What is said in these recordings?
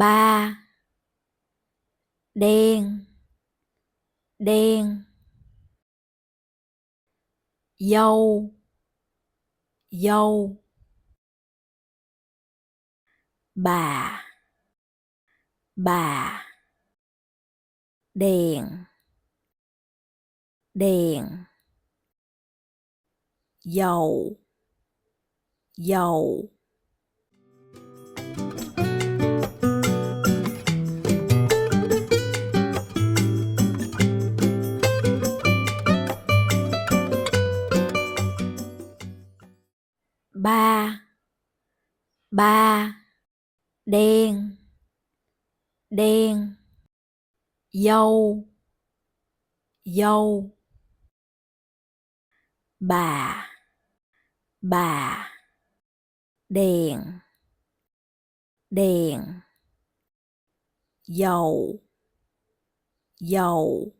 ba, đen, đen, dâu, dâu, bà, bà, đèn, đèn, dầu, dầu. Ba, ba, đen, đen, dâu, dâu, bà, bà, đèn, đèn, dầu, dầu.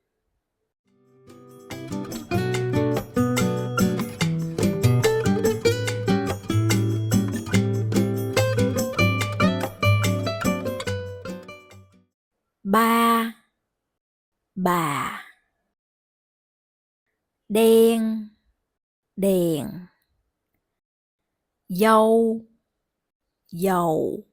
Ba, bà, đen, đèn, dâu, dầu.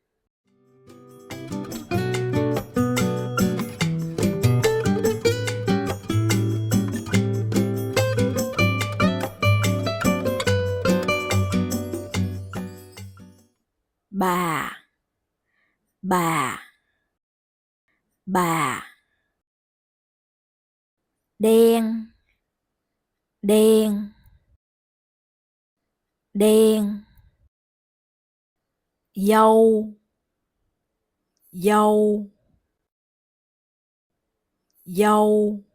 Bà, bà, bà, đen, đen, đen, dâu, dâu, dâu.